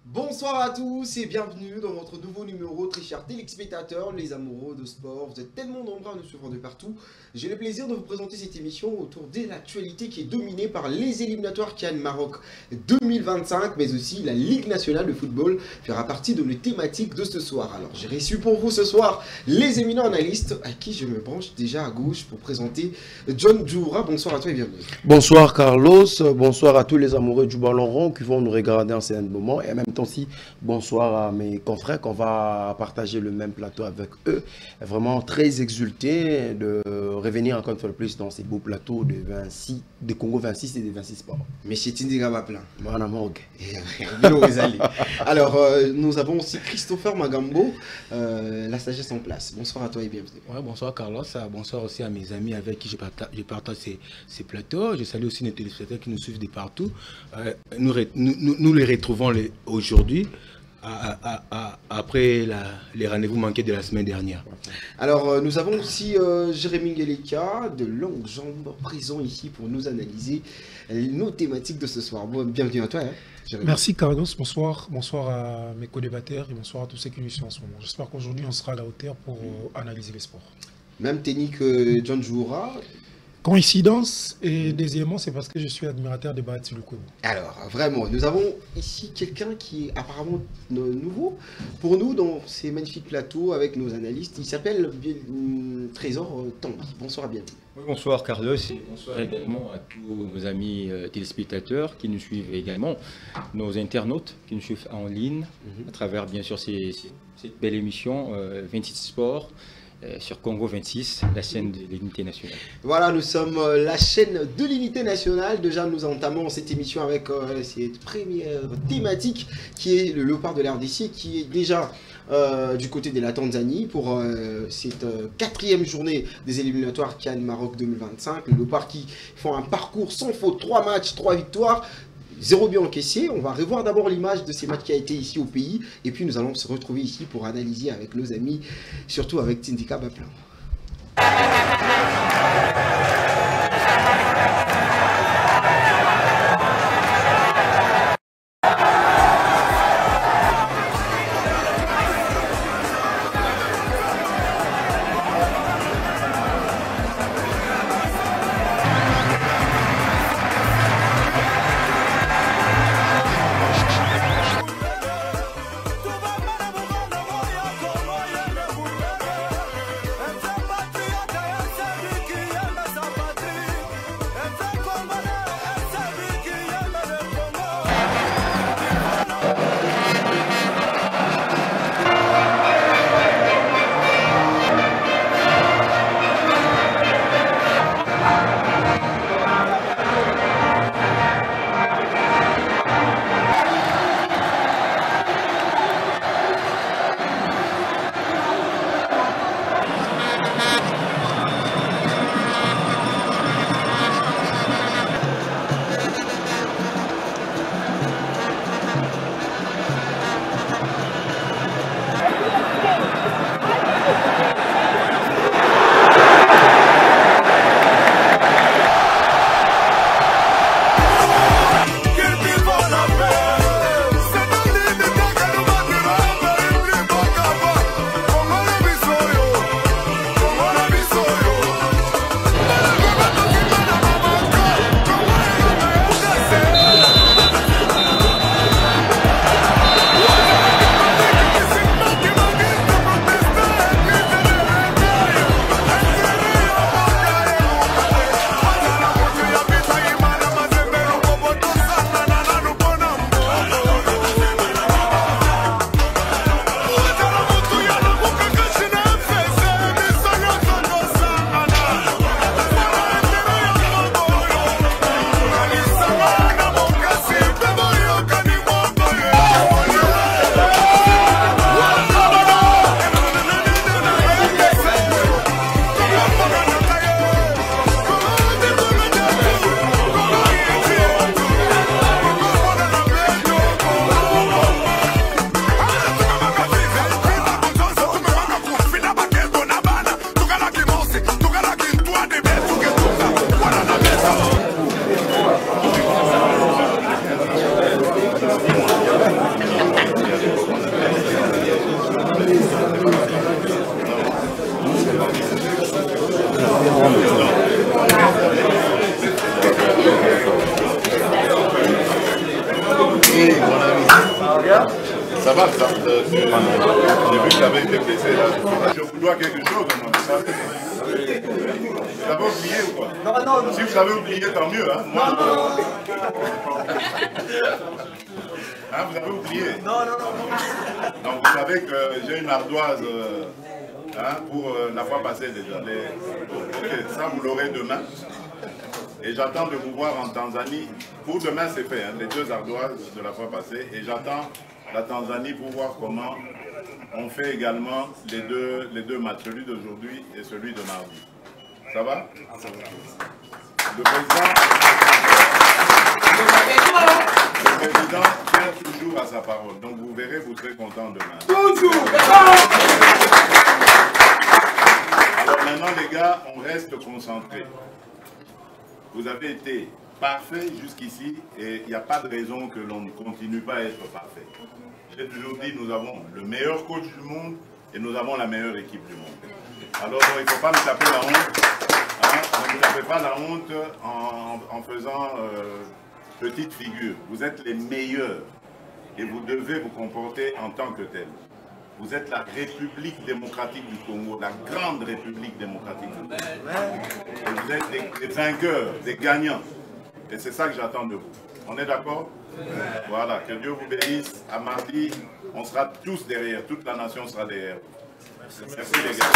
Bonsoir à tous et bienvenue dans votre nouveau numéro, très chers téléspectateurs, les amoureux de sport. Vous êtes tellement nombreux à nous suivre de partout. J'ai le plaisir de vous présenter cette émission autour de l'actualité qui est dominée par les éliminatoires Cannes Maroc 2025, mais aussi la Ligue nationale de football fera partie de nos thématiques de ce soir. Alors j'ai reçu pour vous ce soir les éminents analystes à qui je me branche déjà à gauche pour présenter John Djoura. Bonsoir à toi et bienvenue. Bonsoir Carlos, bonsoir à tous les amoureux du ballon rond qui vont nous regarder en ce moment et en même temps aussi bonsoir à mes confrères qu'on va partager le même plateau avec eux. Vraiment très exulté de revenir encore une fois de plus dans ces beaux plateaux de Congo 26 et de 26 Sports. Monsieur Tindiga Maplin. Voilà, Morgue. Alors, nous avons aussi Christopher Magambo, la sagesse en place. Bonsoir à toi et bienvenue. Ouais, bonsoir Carlos, bonsoir aussi à mes amis avec qui je partage ces plateaux. Je salue aussi nos téléspectateurs qui nous suivent de partout. Nous les retrouvons aujourd'hui après les rendez-vous manqués de la semaine dernière. Alors, nous avons aussi Jérémy Ngeleka, de longues jambes, présent ici pour nous analyser nos thématiques de ce soir. Bon, bienvenue à toi. Merci Carlos, bonsoir à mes co-débatteurs et bonsoir à tous ceux qui nous suivent en ce moment. J'espère qu'aujourd'hui on sera à la hauteur pour analyser les sports. Même technique que John Djoura. Coïncidence, et deuxièmement c'est parce que je suis admirateur de Bahatsi Lukobo. Alors vraiment, nous avons ici quelqu'un qui est apparemment nouveau pour nous dans ces magnifiques plateaux avec nos analystes. Il s'appelle Trésor Tanguy. Bonsoir, bienvenue. Oui, bonsoir Carlos et bonsoir également à tous nos amis téléspectateurs qui nous suivent également, nos internautes qui nous suivent en ligne à travers bien sûr cette belle émission 26 Sports. Sur Congo 26, la chaîne de l'unité nationale. Voilà, nous sommes la chaîne de l'unité nationale. Déjà, nous entamons cette émission avec cette première thématique qui est le léopard de l'RDC, qui est déjà du côté de la Tanzanie pour cette quatrième journée des éliminatoires Cannes Maroc 2025. Le léopard qui font un parcours sans faute, 3 matchs, 3 victoires. 0 but encaissé. On va revoir d'abord l'image de ces matchs qui a été ici au pays. Et puis nous allons se retrouver ici pour analyser avec nos amis, surtout avec Tindika Baplin. Oui, mon ami. Ça va, ça. J'ai vu que tu avais été blessé là. Je vous dois quelque chose, moi. Vous avez oublié ou quoi? Non. Si vous avez oublié, tant mieux. Hein. Moi, hein, vous avez oublié? Non. Donc vous savez que j'ai une ardoise hein, pour la fois passée déjà. Ok, ça vous l'aurez demain. Et j'attends de vous voir en Tanzanie. Pour demain, c'est fait, hein, les 2 ardoises de la fois passée. Et j'attends la Tanzanie pour voir comment on fait également les deux matchs, celui d'aujourd'hui et celui de mardi. Ça va? Le président tient toujours à sa parole. Donc vous verrez, vous serez content demain. Alors maintenant, les gars, on reste concentrés. Vous avez été parfait jusqu'ici et il n'y a pas de raison que l'on ne continue pas à être parfait. J'ai toujours dit, nous avons le meilleur coach du monde et nous avons la meilleure équipe du monde. Alors il ne faut pas nous taper la honte. Hein, ne nous tapez pas la honte en faisant petite figure. Vous êtes les meilleurs et vous devez vous comporter en tant que tel. Vous êtes la République démocratique du Congo, la grande République démocratique du Congo. Et vous êtes des vainqueurs, des gagnants. Et c'est ça que j'attends de vous. On est d'accord? Voilà, que Dieu vous bénisse. À mardi, on sera tous derrière, toute la nation sera derrière. Merci les gars.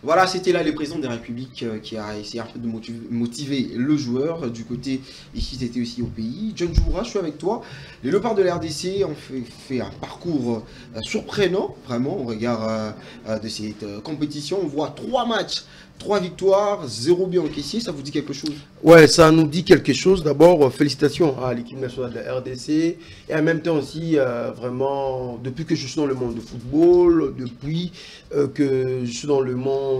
Voilà, c'était là le président de la République qui a essayé un peu de motiver le joueur. Du côté, ici, c'était aussi au pays. John Djoura, je suis avec toi. Les Léopards de la RDC ont fait un parcours surprenant, vraiment, au regard de cette compétition. On voit 3 matchs, 3 victoires, 0 but encaissé. Ça vous dit quelque chose? Ouais, ça nous dit quelque chose. D'abord, félicitations à l'équipe nationale de la RDC. Et en même temps aussi, vraiment, depuis que je suis dans le monde du football, depuis que je suis dans le monde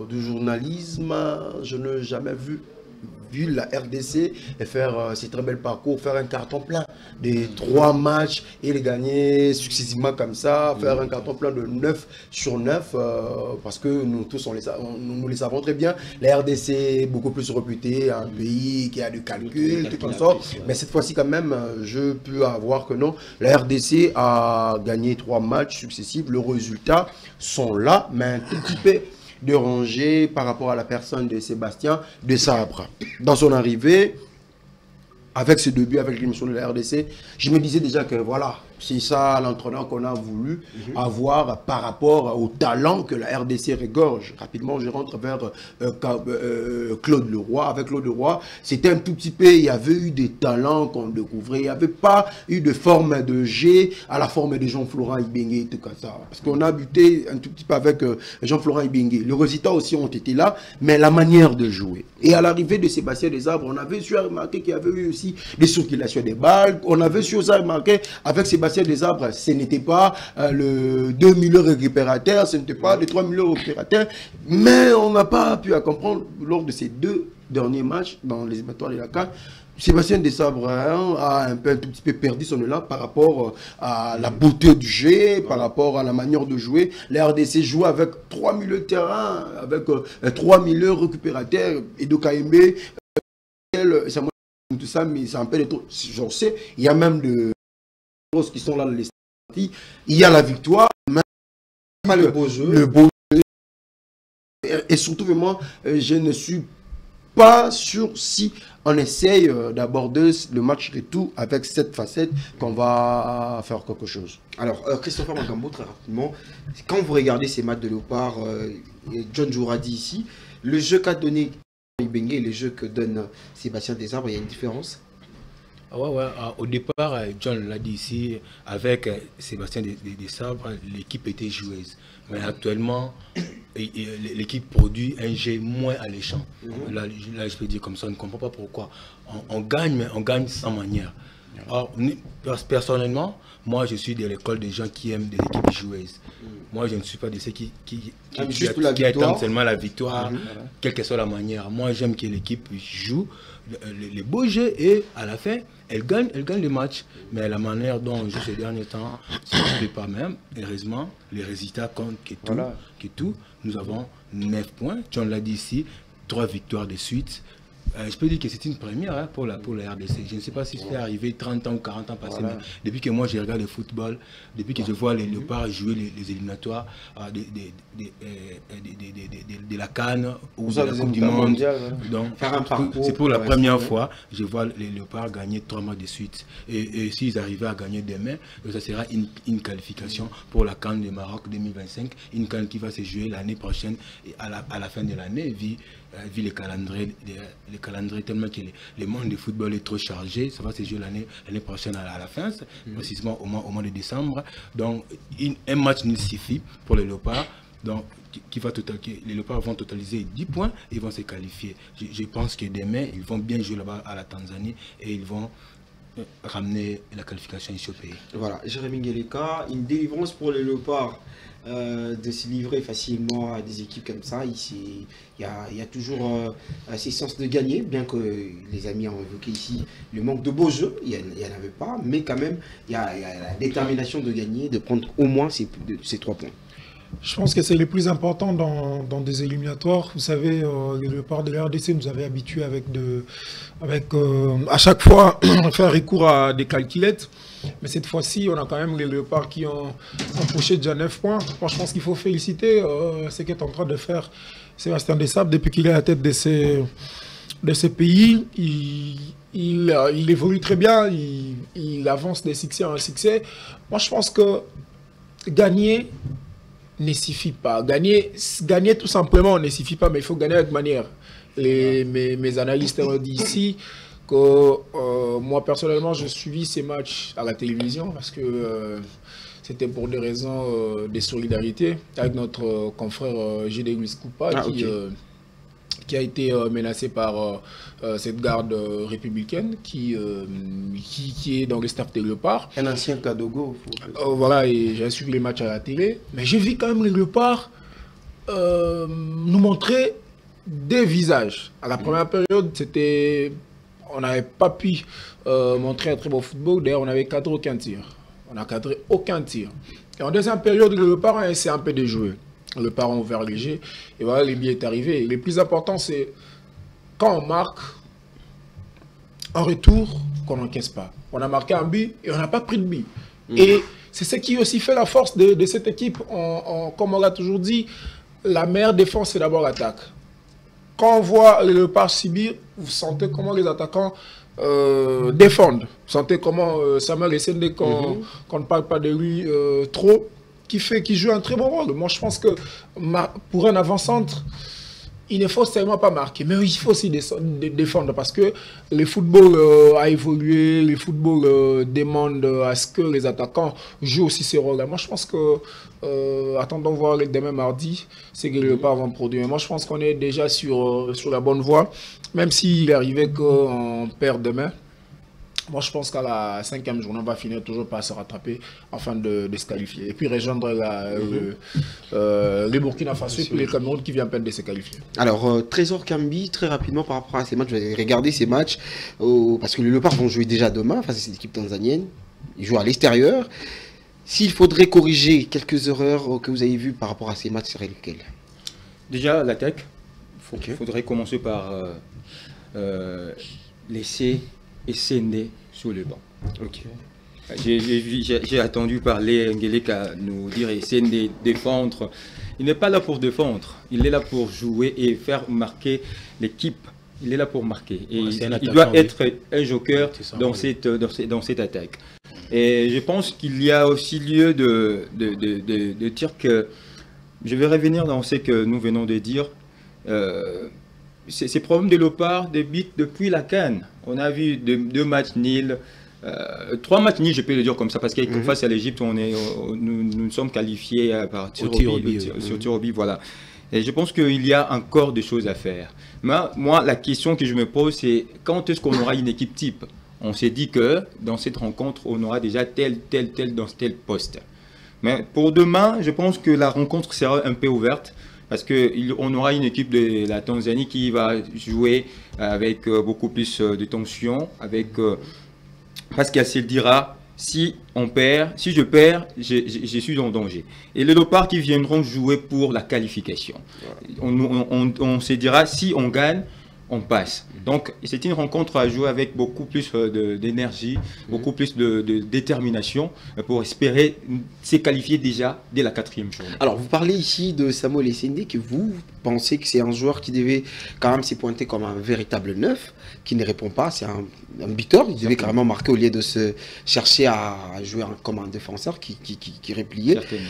du journalisme, je n'ai jamais vu la RDC et faire ces très belles parcours, faire un carton plein des 3 matchs et les gagner successivement comme ça, faire un carton plein de 9 sur 9 parce que nous tous nous les savons très bien. La RDC est beaucoup plus réputée, un pays qui a du calcul, tout comme ça. Mais cette fois-ci quand même, je peux avoir que non. La RDC a gagné 3 matchs successifs. Les résultats sont là, mais un tout petit peu dérangé par rapport à la personne de Sébastien de Sabre. Dans son arrivée, avec ce début, avec l'émission de la RDC, je me disais déjà que voilà, c'est ça l'entraîneur qu'on a voulu avoir par rapport au talent que la RDC regorge. Rapidement, je rentre vers Claude Leroy. Avec Claude Leroy, c'était un tout petit peu, il y avait eu des talents qu'on découvrait. Il n'y avait pas eu de forme de G à la forme de Jean-Florent Ibenge et tout comme ça. Parce qu'on a buté un tout petit peu avec Jean-Florent Ibenge. Les résultats aussi ont été là, mais la manière de jouer. Et à l'arrivée de Sébastien Desarbres, on avait su remarquer qu'il y avait eu aussi des circulations des balles. On avait su aussi remarquer avec Sébastien Desarbres, ce n'était pas le 2 millions récupérateur, ce n'était pas les 3 millions récupérateurs, mais on n'a pas pu comprendre lors de ces 2 derniers matchs dans les éliminatoires de la CAN. Sébastien Desarbres a un tout petit peu perdu son élan par rapport à la beauté du jeu, par rapport à la manière de jouer. La RDC joue avec 3 milieux de terrain, avec 3 milieux récupérateurs, Edo Kaembe, tout ça, mais c'est un peu de trop. J'en sais, il y a même de qui sont là les statistiques. Il y a la victoire, mais pas le beau jeu. Le beau jeu. Et surtout, vraiment, je ne suis pas sûr si on essaye d'aborder le match retour avec cette facette qu'on va faire quelque chose. Alors, Christopher Magambo, très rapidement, quand vous regardez ces matchs de Léopard, John Djoura dit ici, le jeu qu'a donné Ibenge et le jeu que donne Sébastien Desarbres, il y a une différence? Au départ, John l'a dit ici, avec Sébastien Desarbres, l'équipe était joueuse. Mais actuellement, l'équipe produit un jeu moins alléchant. Là, je peux dire comme ça, on ne comprend pas pourquoi. On gagne, mais on gagne sans manière. Or, personnellement, moi je suis de l'école des gens qui aiment des équipes joueuses. Moi je ne suis pas de ceux qui attendent seulement la victoire, quelle que soit la manière. Moi j'aime que l'équipe joue les beaux jeux et à la fin, elle gagne les matchs. Mais la manière dont on joue ces derniers temps, ça ne plaît pas même. Heureusement, les résultats comptent que tout. Nous avons 9 points. John l'a dit ici, 3 victoires de suite. Je peux dire que c'est une première pour la RDC. Je ne sais pas si c'est arrivé 30 ans ou 40 ans passés, mais depuis que moi je regarde le football, depuis que je vois les Léopards jouer les éliminatoires de la CAN ou de la Coupe du Monde, donc c'est pour la première fois je vois les Léopards gagner 3 matchs de suite. Et s'ils arrivaient à gagner demain, ça sera une qualification pour la CAN du Maroc 2025, une CAN qui va se jouer l'année prochaine à la fin de l'année, vu le calendrier tellement que le monde du football est trop chargé. Ça va se jouer l'année prochaine à la fin, précisément au mois de décembre. Donc un match nul suffit pour les Léopards. Donc les Léopards vont totaliser 10 points et ils vont se qualifier. Je pense que demain ils vont bien jouer là-bas à la Tanzanie et ils vont ramener la qualification ici au pays. Voilà, Jérémy Ngeleka, une délivrance pour les Léopards de se livrer facilement à des équipes comme ça. Il y a toujours ces chances de gagner, bien que les amis ont évoqué ici le manque de beaux jeux, il n'y en avait pas, mais quand même il y a la détermination de gagner, de prendre au moins ces 3 points. Je pense que c'est le plus important dans des éliminatoires. Vous savez, le part de la RDC nous avait habitués avec à chaque fois faire recours à des calculettes. Mais cette fois-ci, on a quand même les Léopards qui ont empoché déjà 9 points. Moi, je pense qu'il faut féliciter ce qu'est en train de faire Sébastien Desabre depuis qu'il est à la tête de ces pays. Il évolue très bien, il avance de succès en succès. Moi, je pense que gagner ne suffit pas. Gagner tout simplement ne suffit pas, mais il faut gagner avec manière. Mes analystes ont dit ici que moi personnellement je suivis ces matchs à la télévision parce que c'était pour des raisons de solidarité avec notre confrère J.D. Koupa qui a été menacé par cette garde républicaine qui est dans le staff des Léopards. Un ancien Kadogo. Voilà, et j'ai suivi les matchs à la télé. Mais j'ai vu quand même les Léopards nous montrer des visages. À la première période, on n'avait pas pu montrer un très beau football. D'ailleurs, on n'avait cadré aucun tir. On n'a cadré aucun tir. Et en deuxième période, les Léopards ont essayé un peu de jouer. Le parent ouvert léger, et voilà, le but est arrivé. Le plus important, c'est quand on marque, en retour, qu'on n'encaisse pas. On a marqué un but et on n'a pas pris de but. Et c'est ce qui aussi fait la force de cette équipe. Comme on l'a toujours dit, la meilleure défense, c'est d'abord l'attaque. Quand on voit le Léopard subir, vous sentez comment les attaquants défendent. Vous sentez comment Samuel Essende, qu'on ne parle pas de lui trop, qui joue un très bon rôle. Moi, je pense que pour un avant-centre, il ne faut seulement pas marquer, mais il faut aussi défendre parce que le football a évolué, le football demande à ce que les attaquants jouent aussi ces rôles-là. Moi, je pense que, attendons voir demain mardi, c'est que les Léopards vont produire. Moi, je pense qu'on est déjà sur la bonne voie, même s'il est arrivé qu'on perd demain. Moi, je pense qu'à la 5e journée, on va finir toujours par se rattraper afin de se qualifier. Et puis rejoindre les Burkina Faso et puis les Cameroun qui viennent à peine de se qualifier. Alors, Trésor Kambi, très rapidement par rapport à ces matchs, je vais regarder ces matchs parce que les Léopards vont jouer déjà demain face à cette équipe tanzanienne. Ils jouent à l'extérieur. S'il faudrait corriger quelques erreurs que vous avez vues par rapport à ces matchs, seraient lesquelles? Déjà, l'attaque. Il faudrait commencer par laisser Essende sur le banc. J'ai attendu parler Ngeleka nous dire Essende défendre. Il n'est pas là pour défendre, il est là pour jouer et faire marquer l'équipe. Il est là pour marquer. Et il doit être un joker dans cette attaque. Et je pense qu'il y a aussi lieu de dire que, je vais revenir dans ce que nous venons de dire, ces problèmes de Léopard débutent depuis la CAN. On a vu 2 matchs nuls, 3 matchs nuls, je peux le dire comme ça, parce qu'avec face à l'Égypte, nous sommes qualifiés par tir au but, voilà. Et je pense qu'il y a encore des choses à faire. Mais moi, la question que je me pose, c'est quand est-ce qu'on aura une équipe type? On s'est dit que dans cette rencontre, on aura déjà tel dans tel poste. Mais pour demain, je pense que la rencontre sera un peu ouverte. Parce qu'on aura une équipe de la Tanzanie qui va jouer avec beaucoup plus de tension, avec Pascal Seldira Si on perd, si je perds, je suis en danger. Et les léopards qui viendront jouer pour la qualification. On se dira, si on gagne, on passe. Donc, c'est une rencontre à jouer avec beaucoup plus d'énergie, beaucoup plus de détermination pour espérer se qualifier déjà dès la 4e journée. Alors, vous parlez ici de Samuel Essendé, que vous pensez que c'est un joueur qui devait quand même s'y pointer comme un véritable neuf, qui ne répond pas, c'est un buteur, il devait carrément marquer au lieu de se chercher à jouer comme un défenseur qui repliait. Certainement.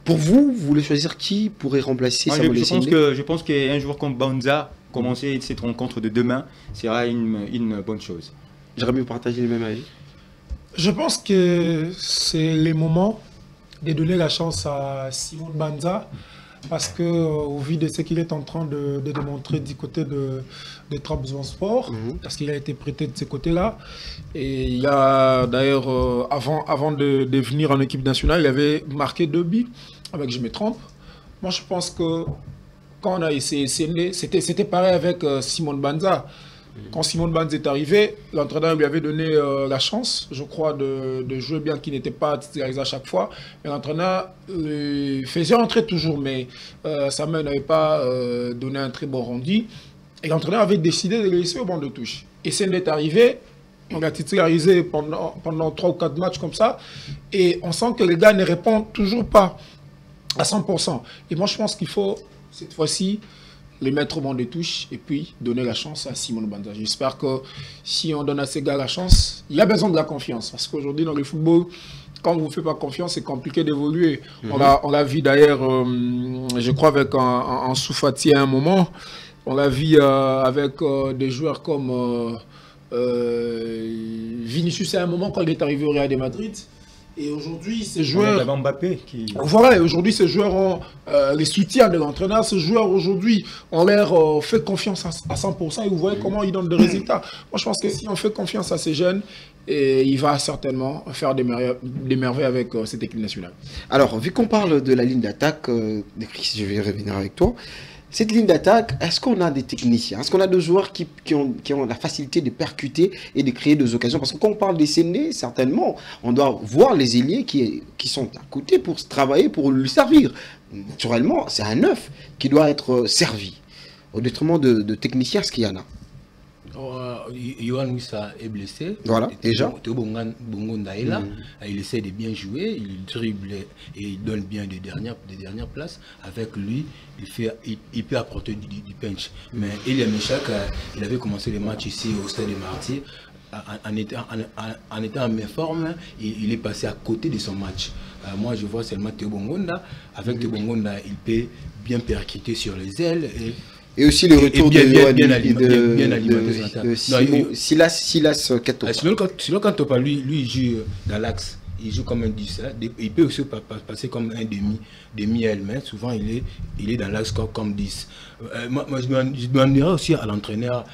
Pour vous, vous voulez choisir qui pourrait remplacer Samuel Essendé? Je pense qu'un joueur comme Banza, commencer cette rencontre de demain, sera une bonne chose. J'aimerais mieux partager le même avis. Je pense que c'est le moment de donner la chance à Simon Banza, parce que au vu de ce qu'il est en train de démontrer du côté de Trabzonspor, parce qu'il a été prêté de ce côté-là, et il a d'ailleurs, avant de venir en équipe nationale, il avait marqué 2 buts, avec je me trompe. Moi je pense que quand on a essayé, c'était pareil avec Simon Banza. Quand Simon Banza est arrivé, l'entraîneur lui avait donné la chance, je crois, de jouer bien, qu'il n'était pas titularisé à chaque fois. Et l'entraîneur faisait rentrer toujours, mais Samuel n'avait pas donné un très bon rendu. Et l'entraîneur avait décidé de le laisser au banc de touche. Et Sende est arrivé, on l'a titularisé pendant 3 ou 4 matchs comme ça. Et on sent que les gars ne répondent toujours pas à 100%. Et moi, je pense qu'il faut, cette fois-ci, les mettre au banc de touche et puis donner la chance à Simon Banza. J'espère que si on donne à ces gars la chance, il a besoin de la confiance. Parce qu'aujourd'hui, dans le football, quand on ne vous fait pas confiance, c'est compliqué d'évoluer. On l'a vu d'ailleurs, je crois, avec un Soufati à un moment. On l'a vu avec des joueurs comme Vinicius à un moment quand il est arrivé au Real de Madrid. Et aujourd'hui, ces joueurs... Mbappé qui... Voilà, aujourd'hui, ces joueurs ont les soutiens de l'entraîneur. Ces joueurs, aujourd'hui, ont l'air fait confiance à 100%. Et vous voyez comment ils donnent des résultats. Moi, je pense que si on fait confiance à ces jeunes, il va certainement faire des merveilles avec cette équipe nationale. Alors, vu qu'on parle de la ligne d'attaque, je vais revenir avec toi. Cette ligne d'attaque, est-ce qu'on a des techniciens? Est-ce qu'on a des joueurs qui ont la facilité de percuter et de créer des occasions? Parce que quand on parle des Séné, certainement, on doit voir les ailiers qui sont à côté pour travailler, pour lui servir. Naturellement, c'est un neuf qui doit être servi. Au détriment de techniciens, est-ce qu'il y en a? Yohan Wissa est blessé. Voilà, déjà. Théo Bongonda est là. Il essaie de bien jouer, il dribble et il donne bien des dernières places. Avec lui, il peut apporter du punch. Mais Elia Meshak, il avait commencé le match ici au Stade des Martyrs. En étant en meilleure forme, il est passé à côté de son match. Moi, je vois seulement Théo Bongonda. Avec Théo Bongonda, il peut bien percuter sur les ailes. Et aussi le retour de Silas Kato. Sinon, quand on parle, lui, il joue dans l'axe. Il joue comme un 10. Il peut aussi passer comme un demi-aile, mais souvent il est dans l'axe comme 10. Moi, je demanderais aussi à l'entraîneur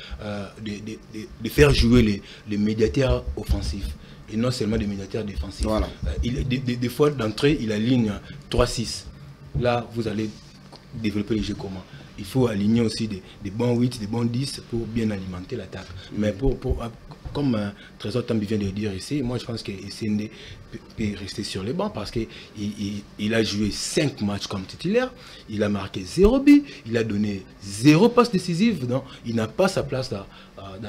de faire jouer les médiateurs offensifs et non seulement des médiateurs défensifs. Voilà. Des fois, d'entrée, il aligne 3-6. Là, vous allez développer les jeux comment? Il faut aligner aussi des bons 8, des bons 10 pour bien alimenter l'attaque. Mais comme Trésor Tambi vient de le dire ici, moi je pense que Essendé peut rester sur les bancs parce qu'il a joué 5 matchs comme titulaire, il a marqué 0 but, il a donné 0 passe décisive, donc il n'a pas sa place dans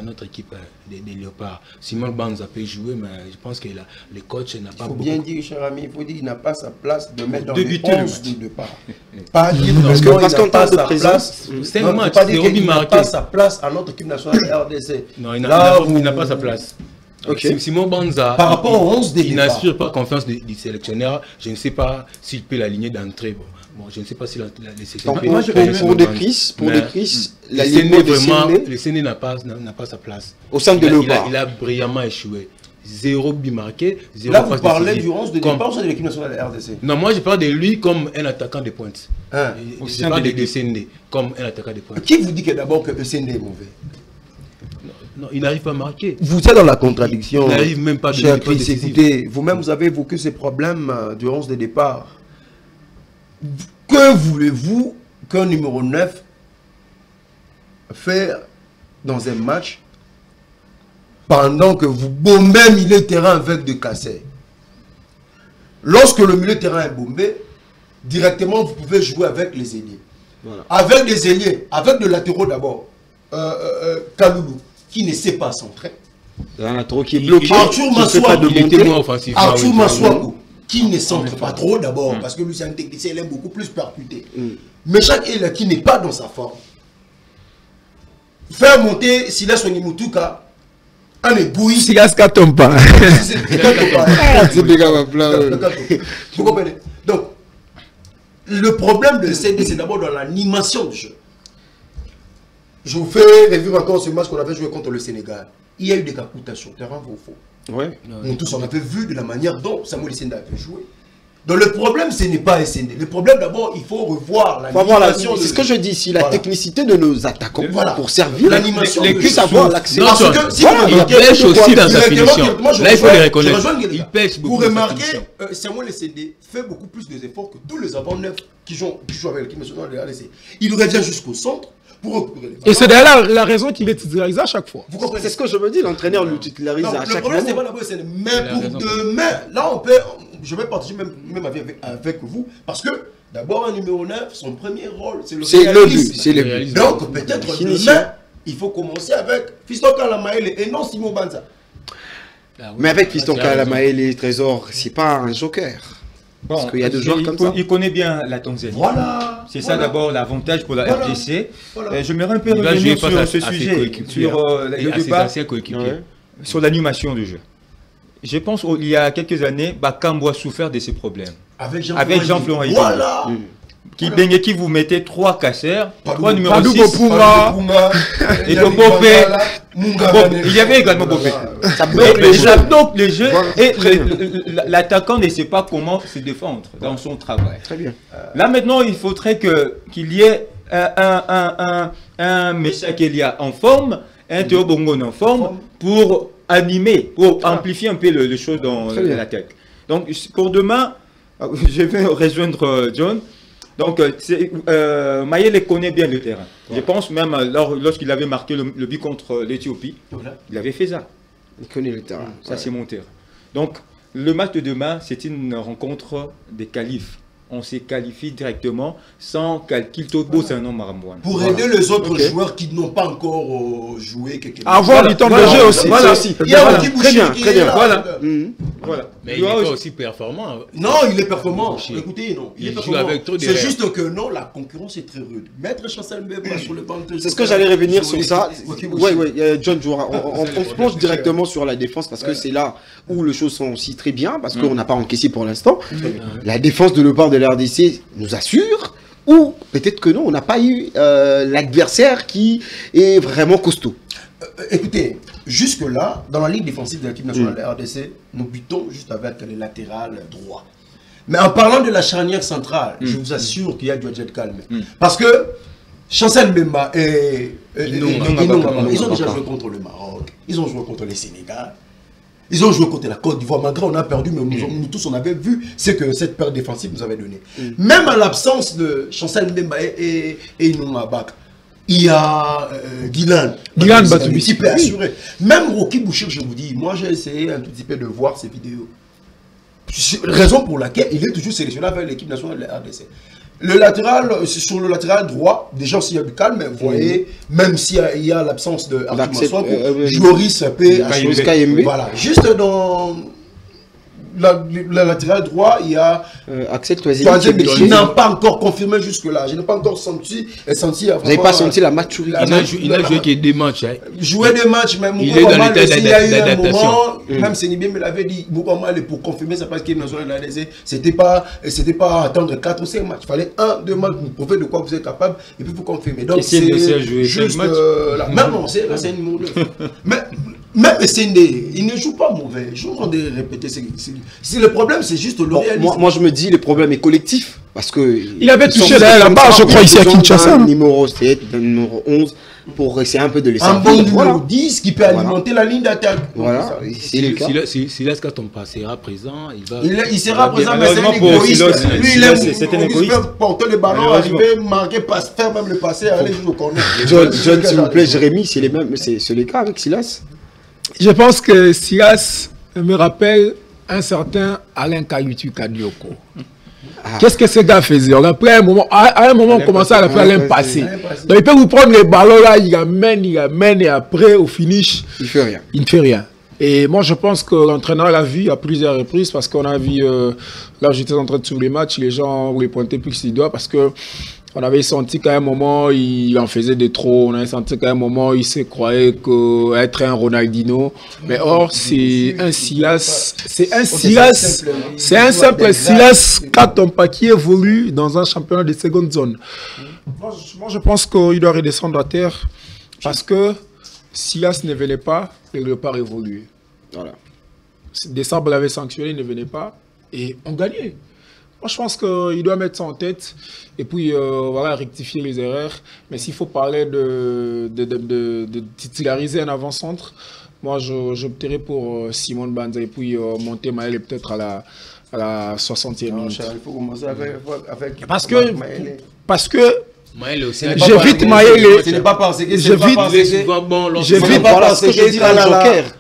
notre équipe des Léopards. Simon Banza peut jouer, mais je pense que le coach n'a pas beaucoup... Il faut bien dire, cher ami, il faut dire qu'il n'a pas sa place de mettre dans le 11 de départ. Pas dire parce qu'en termes de présence, 5 matchs, 0 but marqué. Il n'a pas sa place à notre équipe nationale de RDC. Non, il n'a pas sa place. Okay. Simon Banza, par rapport au 11 des il n'assure pas confiance du sélectionneur. Je ne sais pas s'il peut l'aligner d'entrée. Bon, je ne sais pas si les sélectionneurs pour des crises, la ligne le Séné n'a pas sa place. Au sein de l'Europe. Il a brillamment échoué. 0 but marqué, 0 là, vous parlez du 11 de départ de l'équipe nationale de la RDC. Non, moi je parle de lui comme un attaquant de pointe. Je parle de Séné comme un attaquant de pointe. Qui vous dit que d'abord que Séné est mauvais? Non, il n'arrive pas à marquer. Vous êtes dans la contradiction. Il n'arrive même pas à cher Chris, écoutez, vous-même vous avez évoqué ces problèmes du 11 de départ. Que voulez-vous qu'un numéro 9 faire dans un match pendant que vous bombez milieu de terrain avec de cassés? lorsque le milieu de terrain est bombé, directement vous pouvez jouer avec les ailiers. Voilà. Avec des ailiers, avec de latéraux d'abord. Kaloulou, qui ne sait pas centrer. Un latéral qui est bloqué. Arthur Massoua, Massoua, qui ne centre pas trop d'abord, parce que lui c'est un technicien, il aime beaucoup plus percuter. Mais chaque ailier qui n'est pas dans sa forme, faire monter Silas Onyemoutuka, un ébouille. Silas Katompa. Vous comprenez? Donc, le problème de CD, c'est d'abord dans l'animation du jeu. Je vous fais revivre encore ce match qu'on avait joué contre le Sénégal. Il y a eu des caputations sur le terrain, vos faux. Ouais. Nous tous, on avait vu de la manière dont Samuel Essenda avait joué. Donc le problème, ce n'est pas SND. Le problème, d'abord, il faut revoir l'animation. C'est ce que je dis ici, la technicité de nos attaquants pour servir l'animation. Les puissent avoir l'accès. Il pêche aussi dans sa finition. Là, il faut les reconnaître. Il pêche beaucoup. Vous remarquez, Samuel Essendé fait beaucoup plus d'efforts que tous les avant-neufs qui jouent avec l'équipe nationale de l'ADC. Il revient jusqu'au centre pour récupérer les ballons. Et c'est d'ailleurs la raison qu'il est titularisé à chaque fois. C'est ce que je me dis, l'entraîneur le titularise à chaque fois. Le problème, c'est pas d'abord SND. Mais pour demain, là, on peut. Je vais partager même avec vous, parce que d'abord un numéro 9, son premier rôle, c'est le but. C'est le but. Donc peut-être demain, il faut commencer avec Fiston Kalamaele et non Simon Banza. Mais avec Fiston Kalamaele et Trésor, c'est pas un joker. Bon, parce qu'il y a deux joueurs comme ça. Il connaît bien la Tanzanie. Voilà. C'est ça d'abord l'avantage pour la RDC. Je me un peu revenir sur ce sujet, sur le débat, sur l'animation du jeu. Je pense qu'il y a quelques années, Bakambo a souffert de ces problèmes. Avec Jean-Florent Hidalgo. Voilà. Qui vous mettez 3 casseurs, 3 numéros 6, et le Bopé. Il y avait également Bopé. Ça bloque le jeu et l'attaquant ne sait pas comment se défendre dans son travail. Très bien. Là maintenant, il faudrait qu'il y ait un Messa Kelia en forme, un Théo Bongon en forme pour animer, pour amplifier un peu les choses dans la tête. Donc pour demain, je vais rejoindre John. Donc Mayele connaît bien le terrain. Je pense même lorsqu'il avait marqué le but contre l'Éthiopie, il avait fait ça. Il connaît le terrain. Ça c'est mon terrain. Donc le match de demain, c'est une rencontre des qualifs. On s'est qualifié directement sans calcul. C'est un nom marambouane. Pour aider les autres joueurs qui n'ont pas encore joué quelque chose. Avoir du temps de jeu aussi. Voilà. Il y a très bien. Voilà. Mais il n'est pas aussi performant. Non, il est performant. Écoutez, non. Il est performant. C'est juste que non, la concurrence est très rude. Mettre Chancel Mbemba sur le banc de C'est ce que j'allais revenir sur ça. Oui, John Joura. On se plonge directement sur la défense parce que c'est là où les choses sont aussi très bien parce qu'on n'a pas encaissé pour l'instant. La défense de le part de l'RDC nous assure, ou peut-être que non, on n'a pas eu l'adversaire qui est vraiment costaud. Écoutez, jusque-là, dans la ligne défensive de l'équipe nationale de la RDC, nous butons juste avec les latérales droits. Mais en parlant de la charnière centrale, je vous assure qu'il y a du jet calme. Parce que Chancel Mbemba et ils ont déjà joué contre le Maroc, ils ont joué contre le Sénégal. Ils ont joué contre la Côte d'Ivoire, malgré on a perdu, mais nous tous on avait vu ce que cette paire défensive nous avait donné. Même à l'absence de Chancel Mbemba et Inonga Bak, il y a Guilan qui peut assurer. Même Rocky Boucher, je vous dis, moi j'ai essayé un tout petit peu de voir ses vidéos. Raison pour laquelle il est toujours sélectionné avec l'équipe nationale de la RDC. Le latéral, sur le latéral droit, déjà s'il y a du calme, vous voyez, même s'il y a l'absence de Arthur Joris P. Voilà, juste dans le latéral droit, il y a Axel Toisé qui n'a pas encore confirmé jusque-là. Je n'ai pas encore senti. Vous n'avez pas senti la maturité? Il a joué que des matchs. Joué des matchs, même il est dans l'état d'adaptation. Même Sénibé me l'avait dit, Moukouama, pour confirmer sa place qui est nationale de la RDC, c'était pas attendre 4 ou 5 matchs. Il fallait 1-2 matchs pour prouver de quoi vous êtes capable et puis vous confirmer. Donc c'est juste là. Même non, c'est un numéro 9. Même SND, il ne joue pas mauvais. Je suis en train de répéter. Le problème, c'est juste le réalisme. Moi, je me dis, le problème est collectif. Parce que il avait touché la barre, je crois, ici à Kinshasa. Numéro 7, numéro 11, pour essayer un peu de les servir. Un bon numéro 10 qui peut alimenter la ligne d'attaque. Voilà. Si Laska Tompa sera présent, il sera présent, mais c'est un égoïste. Lui, il aime porter le ballon, arriver, marquer, faire même le passer, aller jusqu'au corner. John, s'il vous plaît, Jérémy, c'est les cas avec Silas. Je pense que Silas me rappelle un certain Alain Kalutu Kadioko. Qu'est-ce que ce gars faisait? Après un moment, on commençait à le faire Alain passer. Donc il peut vous prendre les ballons là, il amène, et après au finish, il fait rien. Il ne fait rien. Et moi je pense que l'entraîneur l'a vu à plusieurs reprises parce qu'on a vu, là j'étais en train de suivre les matchs, les gens voulaient pointer plus du doigt parce que on avait senti qu'à un moment, il en faisait des trop. On avait senti qu'à un moment, il se croyait être un Ronaldinho. Mais or, c'est un Silas. C'est un Silas. C'est un simple Silas Katompa qui évolue dans un championnat de seconde zone. Moi, je pense qu'il doit redescendre à terre parce que Silas ne venait pas et le pas évoluer. Voilà. Desabre l'avait sanctionné, il ne venait pas et on gagnait. Moi, je pense qu'il doit mettre ça en tête et puis voilà, rectifier les erreurs. Mais s'il faut parler de titulariser un avant-centre, moi, j'opterais pour Simon Banza et puis monter Maël peut-être à la 60e minute. Il faut commencer avec parce que J'évite Maël. Ce n'est pas parce que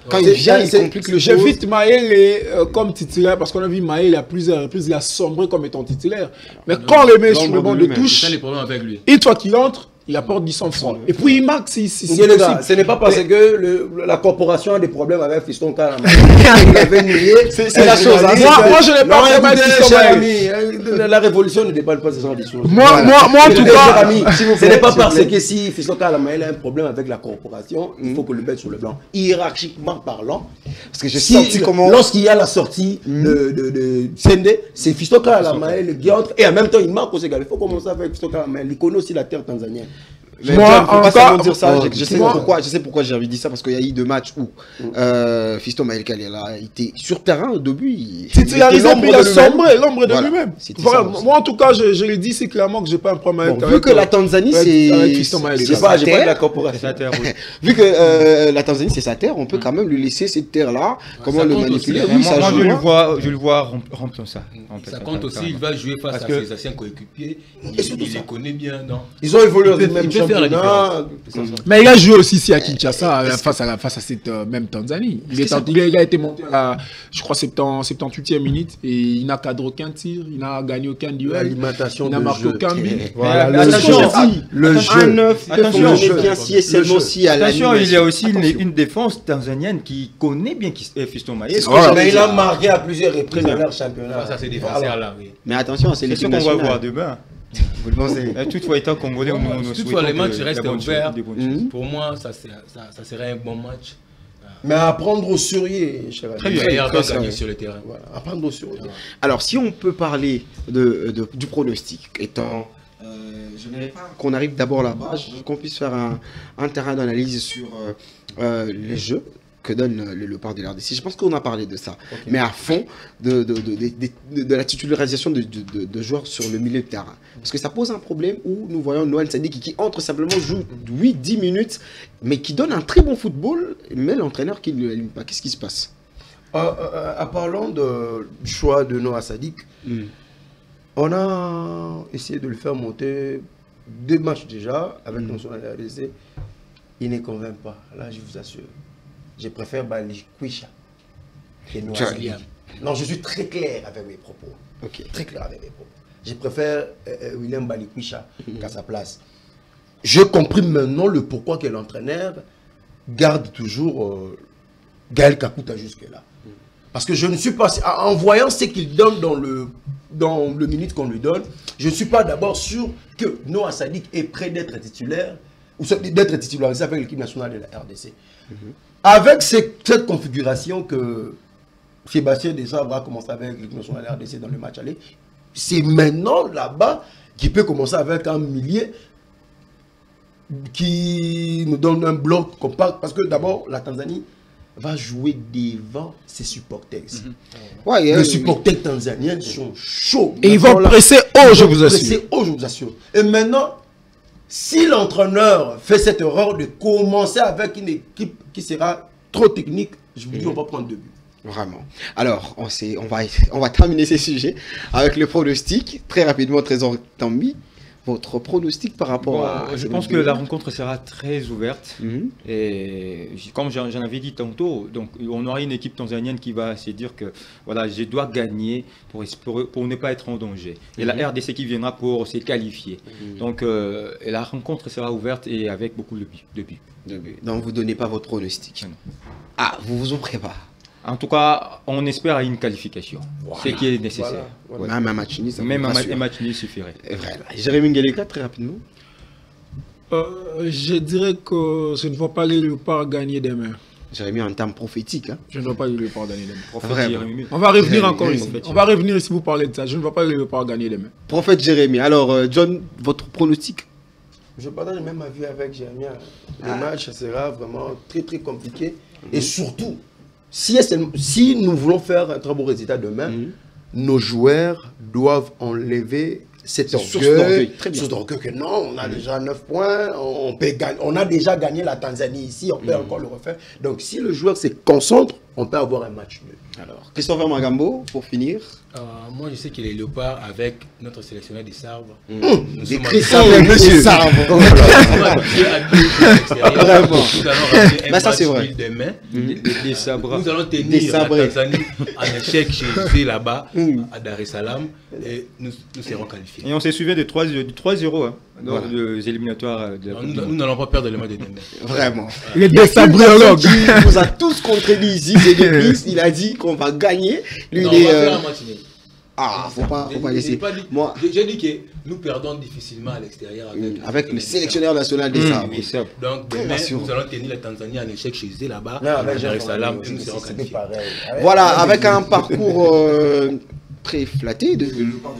quand il vient, il complique le jeu. J'évite Maël comme titulaire parce qu'on a vu Maël à plusieurs reprises, il a sombré comme étant titulaire. Mais quand on le met sur le banc de touche, une fois qu'il entre, il apporte 10 francs. Et puis il marque si ce n'est pas parce que la corporation a des problèmes avec Fiston Kalama. Il avait nié. C'est la chose. Moi, je n'ai pas vraiment Fiston La révolution ne déballe pas ce genre de choses. Moi, en tout cas, ce n'est pas parce que si Fiston Kalama a un problème avec la corporation, il faut que le mette sur le blanc. Hiérarchiquement parlant, parce que je senti comment lorsqu'il y a la sortie de Sende, c'est Fiston Kalama qui entre et en même temps il marque aussi. Il faut commencer avec Fiston Kalama. Il connaît aussi la terre tanzanienne. Mais moi, en tout cas, dire ça, je sais pourquoi j'ai envie de dire ça, parce qu'il y a eu 2 matchs où Fiston Maël Kalela a été sur terrain au début. Titularisé, puis il a sombré l'ombre de lui-même. Voilà, moi, en tout cas, je l'ai dit, c'est clairement que je n'ai pas un problème avec vu que la Tanzanie, c'est pas de la corporation. Vu que la Tanzanie, c'est sa terre, on peut quand même lui laisser cette terre-là. Comment le manipuler? Moi, je le vois remplir ça. Ça compte aussi, il va jouer face à ses anciens coéquipiers. Il les connaît bien, non? Ils ont évolué dans le même championnat. Mais il a joué aussi ici à Kinshasa face à cette même Tanzanie. Il a été monté à, je crois, 78e minute et il n'a cadré aucun tir, il n'a gagné aucun duel, il n'a marqué aucun but. Le jeu. Attention, il y a aussi une défense tanzanienne qui connaît bien Fiston Maël. Mais il a marqué à plusieurs reprises dans leur championnat. Ça, c'est défenseur-là, oui. Mais attention, c'est l'équipe nationale. qu'on va voir demain. Vous le pensez? Toutefois, étant congolais, toutefois, les matchs restent ouverts. Pour moi, ça serait un bon match. Mais à prendre au sérieux, très bien, et on doit gagner sur le terrain. Voilà, à prendre au sérieux. Alors, si on peut parler du pronostic, étant je n'avais pas qu'on arrive d'abord là-bas, qu'on puisse faire un terrain d'analyse sur les jeux que donne le Léopard de l'RDC. Je pense qu'on a parlé de ça. Okay. Mais à fond de la titularisation de joueurs sur le milieu de terrain. Parce que ça pose un problème où nous voyons Noël Sadiki qui entre simplement, joue 8-10 minutes, mais qui donne un très bon football, mais l'entraîneur qui ne l'allume pas. Qu'est-ce qui se passe? En parlant du choix de Noah Sadik, on a essayé de le faire monter 2 matchs déjà avec le national de la RDC. Il ne convainc pas, là je vous assure. Je préfère Bali Kwisha que Noah Sadik. Non, je suis très clair avec mes propos. Okay. Très clair avec mes propos. Je préfère William Bali Kwisha qu'à sa place. Je comprends maintenant le pourquoi que l'entraîneur garde toujours Gaël Kakuta jusque-là. Parce que je ne suis pas... En voyant ce qu'il donne dans le minute qu'on lui donne, je ne suis pas d'abord sûr que Noah Sadik est prêt d'être titulaire ou d'être titularisé avec l'équipe nationale de la RDC. Avec cette configuration que Sébastien Desabre va commencer avec l'équipe nationale de la RDC dans le match aller, c'est maintenant là-bas qu'il peut commencer avec un milieu qui nous donne un bloc compact. Parce que d'abord, la Tanzanie va jouer devant ses supporters. Les supporters tanzaniens sont chauds. Et ils vont presser haut, je vous assure. Et maintenant, si l'entraîneur fait cette erreur de commencer avec une équipe qui sera trop technique, je vous dis, on va prendre 2 buts. Vraiment. Alors, on va terminer ces sujets avec le pronostic. Très rapidement, Trésor Tambi. votre pronostic par rapport à... Je pense que la rencontre sera très ouverte. Et comme j'en avais dit tantôt, donc on aura une équipe tanzanienne qui va se dire que voilà, je dois gagner pour ne pas être en danger. Et la RDC qui viendra pour se qualifier. Donc la rencontre sera ouverte et avec beaucoup de buts. Donc vous ne donnez pas votre pronostic. Ah, vous vous ouvrez pas. En tout cas, on espère à une qualification, ce qui est nécessaire. Voilà. Même un match nul, ça même un match nul suffirait. Voilà. Jérémy Ngeleka, très rapidement. Je dirais que je ne vois pas les Léopards gagner demain. Jérémy, en termes prophétiques. Hein. Je ne vois pas les Léopards gagner demain. Prophète On va revenir encore ici. On va revenir ici pour parler de ça. Je ne vois pas les Léopards gagner demain. Prophète Jérémy. Alors, John, votre pronostic? Je partage le même avis avec Jérémy. Le match sera vraiment très très compliqué. Et surtout, si nous voulons faire un très beau résultat demain, nos joueurs doivent enlever cet orgueil. Que non, on a déjà 9 points, on a déjà gagné la Tanzanie ici, on peut encore le refaire. Donc si le joueur se concentre, on peut avoir un match nul. Alors, Christopher Magambo, pour finir. Moi, je sais qu'il est léopard avec notre sélectionneur des Sabres. Des Christopher, monsieur. Mais ça, c'est vrai. Demain, des Sabres. Nous allons tenir la Tanzanie en échec chez eux là-bas, à Dar es Salaam, et nous serons qualifiés. Et on s'est suivi du 3-0 hein, dans les éliminatoires. Nous n'allons pas perdre le match de demain. Vraiment. Les désabriologues. Il nous a tous contredit ici. Il a dit qu'on va gagner. Lui, non, on va faire un match nul. Ah, faut pas laisser. Moi, j'ai dit que nous perdons difficilement à l'extérieur avec le sélectionneur national des Sabres. Donc, demain, nous allons tenir la Tanzanie en échec chez eux là-bas. À Dar es Salaam, nous serons qualifiés. Voilà, avec un parcours très flatté de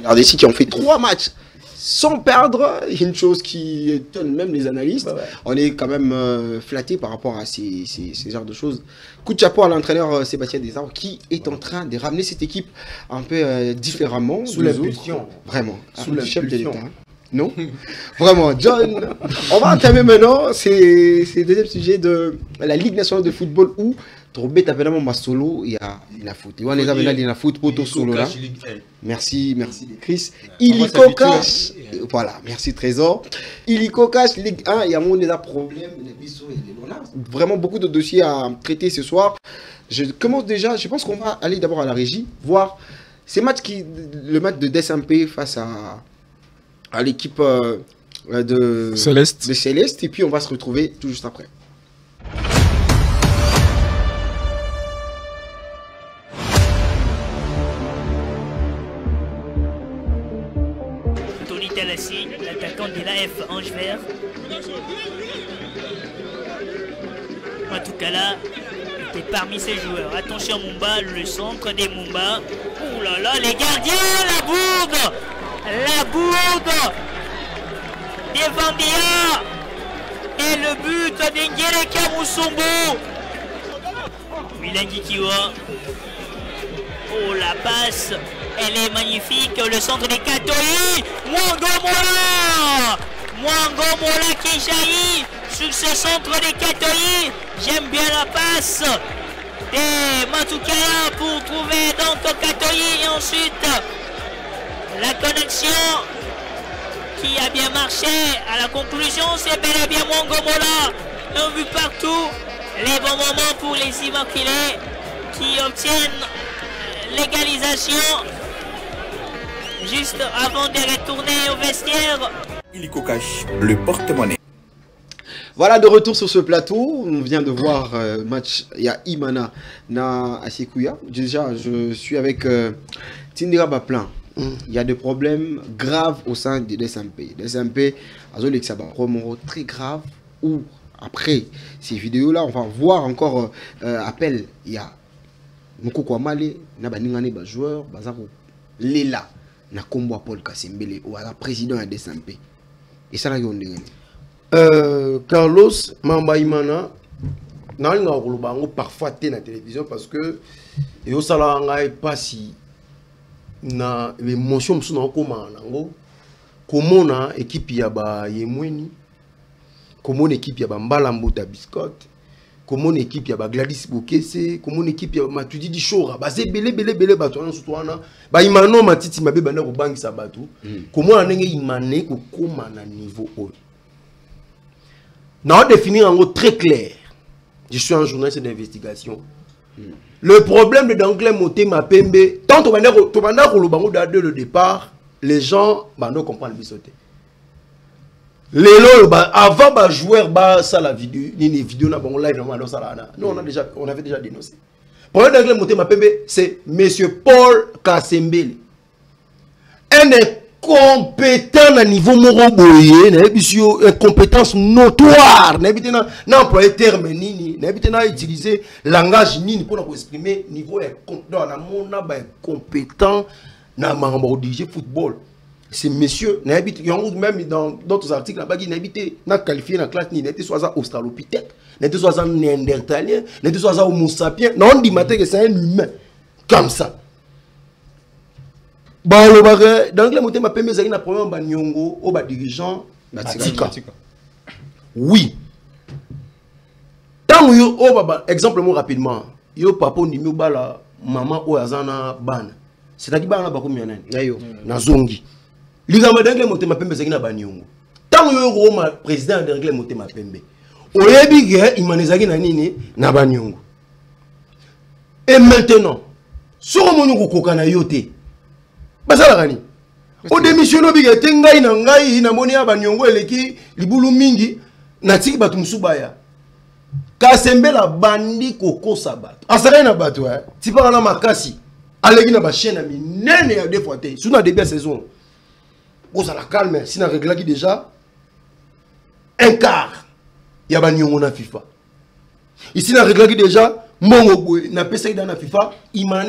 RDC qui ont fait 3 matchs sans perdre, une chose qui étonne même les analystes. On est quand même flatté par rapport à ces genres de choses. Coup de chapeau à l'entraîneur Sébastien Desarbres qui est en train de ramener cette équipe un peu différemment. Sous l'impulsion. Vraiment. Sous le chef de l'État. Non. Vraiment, John. On va entamer maintenant c'est le deuxième sujet de la Ligue nationale de football où Troubet appelle mon solo, il y a une faute. Il y a une faute pour tout solo là. Merci Chris. Illico Cash. Voilà, merci Trésor. Illico Cash, Ligue 1, il y a des problèmes. On a vraiment beaucoup de dossiers à traiter ce soir. Je commence déjà, je pense qu'on va aller d'abord à la régie, voir le match de DSMP face à l'équipe de Céleste. Et puis on va se retrouver tout juste après. L'attaquant de l'AF Ange Vert. En tout cas là, il était parmi ses joueurs. Attention Mumba, le centre des Mumba. Ouh là là, les gardiens, la bourde. La bourde d'Evandia. Et le but d'Ngeleka Musombo. Milangi Kiwa. Oh la passe. Elle est magnifique, le centre des Katoi. Mwangomola qui jaillit sur ce centre des Katoi. J'aime bien la passe de Matukala pour trouver donc Katoi. Et ensuite la connexion qui a bien marché. À la conclusion, c'est bel et bien Mwangomola. Un but partout. Les bons moments pour les Immaculés qui obtiennent l'égalisation juste avant de retourner au vestiaire. Illico Cash, le porte-monnaie. Voilà, de retour sur ce plateau. On vient de voir match. Il y a Imana na Asekuya. Déjà, je suis avec Tindira Baplin. Il y a des problèmes graves au sein de DSMP. DSMP a un très grave où après ces vidéos-là, on va voir encore appel. Il y a Mukoko Amale, Nabaningane ba joueur, Bazaro Lela, na Kombo Paul Kasembele ou à la président de DSMP. Et ça là Carlos Mambaimana nalinga kulubango parfois té na télévision parce que et au salanga pas si na émotion msu na koma nango komona équipe ya ba yemweni komona équipe ya ba mbala mbuta biscotte comment une équipe y a Gladys Bokese, comment une équipe y a Matudi di Chora, basé belé bateau sur toi ba imano matiti mabe bana ko bangi sa bateau. Comment on est imané ko comment na niveau haut. Non définir en gros très clair. Je suis un journaliste d'investigation. Le problème de Danglais Motema Pembe, tant on va dès le départ, les gens ne comprennent pas le les avant de jouer ça la vidéo, ni vidéo na bon live nous on avait déjà dénoncé. Le problème de Danglais Motema Pembe, c'est monsieur Paul Kasembele. Un incompétent à niveau moroboye, une compétence notoire, n'a employé terme nini, n'a utilisé langage nini pour exprimer niveau compétent na mambo dirigé football. C'est monsieur, même dans d'autres articles là-bas, il n'a qualifié la classe ni n'était soit australopithèque, n'était soit néandertalien, n'était soit homo sapiens. Non, on dit que c'est un humain comme ça. Bon, dans le Motema Pembe, il y a un problème Banyongo au dirigeant Batika. Oui. Tant que exemple rapidement, yo papa ndimi bala maman o azana ban. C'est-à-dire bana ba combien d'années? Na zongi. Ligama dans le Motema Pembe c'est na Banyongo. Tant que yo ma président dans le Motema Pembe. Oyebi ge imanezaki na nini na Banyongo. Et maintenant, sur mon kokana yote. Basalakani. O démissionno biga tengai na ngai na moni ya Banyongo eleki libulu mingi na tiki batu musubaya. Kasembela bandi koko sabato. Asaka na bato tipaka na makasi. Aleki na ba chaîne na minene ya deux fois té. Sous na début saison. Bon ça la calme, si na réglaki déjà un quart ya Banyongo na FIFA. Ici na réglaki déjà Mongo na pesa dans la FIFA, il m'a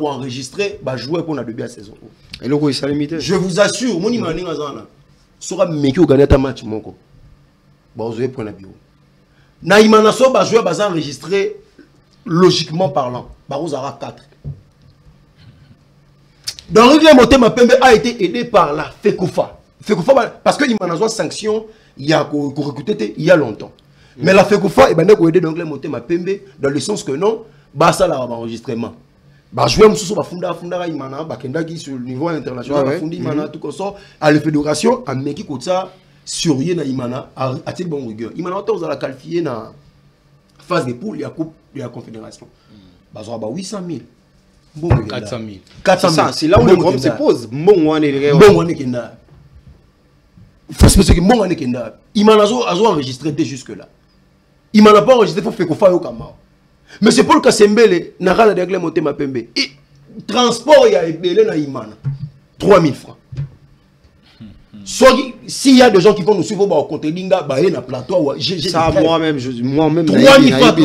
enregistré ba jouer pour la deuxième saison. Et le ça limité. Je vous assure, mon imani ngazana sera meki gagner ta match moko. Ba jouer pour la bio. Na imana so ba jouer ba enregistré logiquement parlant. Ba Rosara 4. Dans le Motema Pembe a été aidé par la FECOFA. FECOFA parce que imana so sanction il y a recruté il y a longtemps. Mais la FECOFA, il a aidé donc les Motema Pembe dans le sens que non, bah ça là enregistrement. Bah jouer mususu ba funda imana ba kendaki sur le niveau international ba fundi imana tout comme ça à la fédération a meki kotsa sur na imana a-t-il bon rigueur. Imana on va la qualifier na phase de poule ya coupe de la confédération. Bah ça ba 800 000. Bon 400 000. 400 000. C'est là où le problème se pose. Bon on est kenda. Faut se que bon on est kenda. Imana a enregistré dès jusque là. Il m'a pas enregistré pour faire qu'on fasse au Kamau. Mais c'est Paul Kasembele, n'a rien à dire avec le Motema Pembe. Et transport, il y a Ebele na Imana. 3 000 francs. Soit s'il y a des gens qui vont nous suivre au côté d'Inga, bah il y a un plateau. Ça, moi-même, 3 000 francs.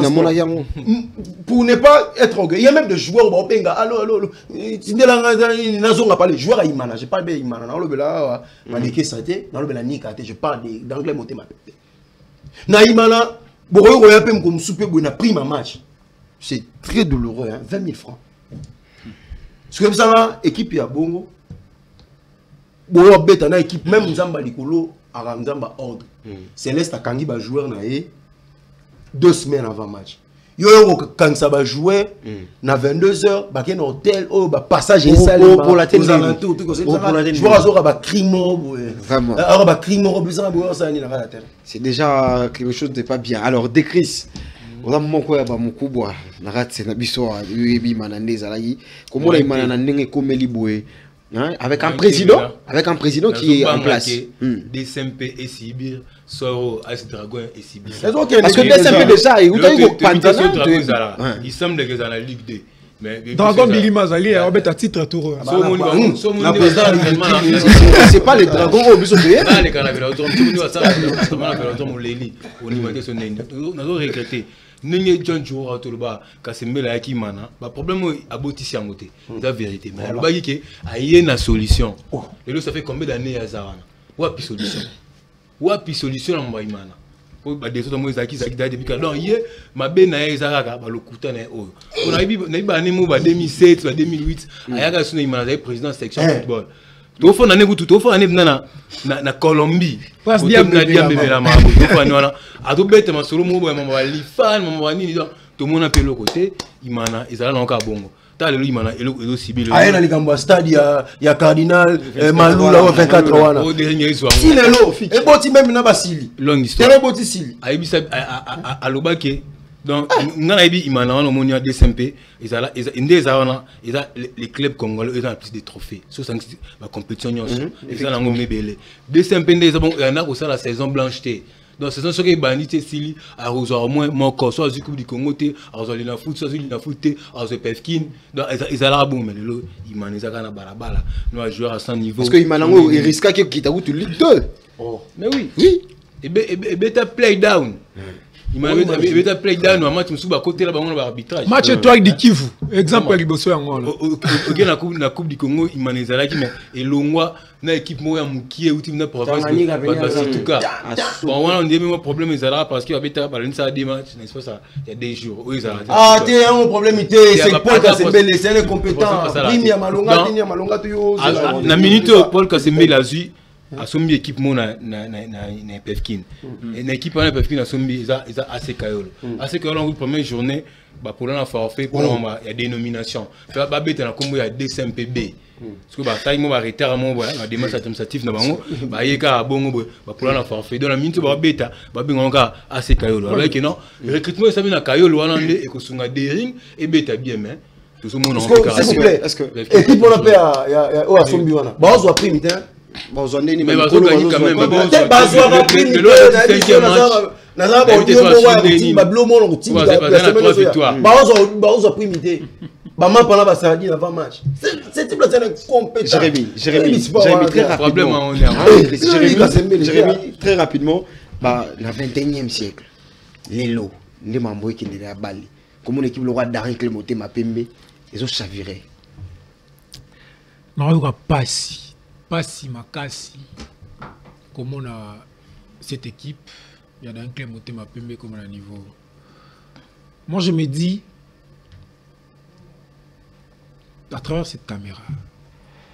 Pour ne pas être orgueilleux, il y a même des joueurs au Benga. Allô. Si on a parlé de joueurs à Imana, je parle de Imana. Dans le Bela, je parle d'anglais Motema Pembe. Na Imana. C'est très douloureux, hein? 20 000 francs. C'est comme ça, l'équipe est bongo. Une équipe, même Nzamba Likolo, à Nzamba ordre. Céleste a Kangi va jouer 2 semaines avant le match. Quand ça va jouer, na 22h, il y a un hôtel, passage et salle pour la télé. C'est déjà quelque chose de pas bien. Alors, Décris, on a mon quoi, mon coubois, c'est la bissoire, comment il m'a donné comme Liboué. Avec un président qui est en place. DSMP et Sibir, Soro, As Dragon et Sibir. Parce que DSMP déjà, il semble que dans la Ligue 2. Dragon Billy Mazali a un titre tour. C'est pas les dragons au but de regretté. N'est John Joe Toloba, Kasembela Yakimana, le problème est abouti à monter. C'est la vérité. Mais le bagage est une solution. Et là, ça fait combien d'années à Zarana? Où a solution? Où a solution en Baïmana? Des autres mots qui sont depuis que non, hier, ma benne a Zaraka, le couteau n'est haut. On a eu un 2007, 2008, Ayaga Sunaïman, président de section football. au fond na Colombie Place Dia Diambé la mabo a to bête ma solo mo ba li fan mo ni donc tout monde appelle le côté imana ezala na ka bongo ta le imana elo sibi le aye na likambo stade ya Cardinal Malula 24 wana au dernier soir si lelo et boti même na basili longue histoire tere boti sili ayebisa alobake donc ngana yebi imana wana monia DSMP ezala wana eza les clubs congolais ils ont plus de trophées sur la compétition nyonso ezala ngo mebele DSMP ndeza bon yana ko la saison blanche té donc saison soki bandité sili a rejoindre au moins mon corps soit du coupe du Congo té a rejoindre na foot soit na foot té a rejoindre Pefkin donc ezala bon mais lelo imana ezaka na balabala no joueur à 100 niveau parce que imana ngo il risque que kita tu Ligue 2 mais oui et beta play down il m'a mis à play down match musuba côté là bango arbitrage match toi di Kivu exemple liboso yango là OK na coupe du Congo il m'a ezalaki mais elongwa na équipe moya mukie outi na province en tout cas bon on dit même problème ezala parce que abeta balança des matchs n'est-ce pas ça il y a des jours où ezala t'es un problème c'est Paul Kasembele c'est un compétent Bimi ya Malonga tu yo na minute Paul Kasembele azui asombi équipe mo na Pefkin et na équipe na Pefkin asombi eza AC Kayolo en première journée ba pour la forfait pour il y a des nominations faire ba beta na kombo ya DSMPB parce que ba taille mo ba retard mo ba démarche administrative na bango ba yeka bongo ba pour la forfait dans la minute ba beta ba bingonga AC Kayolo avec non recrutement ça na Kayolo wana ndé ekosunga Dering et beta bien mais tout ce monde en s'il vous plaît est-ce que équipe on a fait ya o asombi wana ba ozo prime té bon zondeni mais bazo gagner quand même bazo prime naza ba ozo ba blomo lo ti ba ozo prime té ba ma pendant ba samedi avant match c'est type là c'est compétent Jérémy très rapidement Jérémy très rapidement bah la 21e siècle lelo les mambo qui n'est la balle comme une équipe le roi Darin Clémoté Mapembe ils ont chaviré non va Passi makasi comment on a cette équipe il y a un club Clémoté Mapembe comme à niveau moi je me dis à travers cette caméra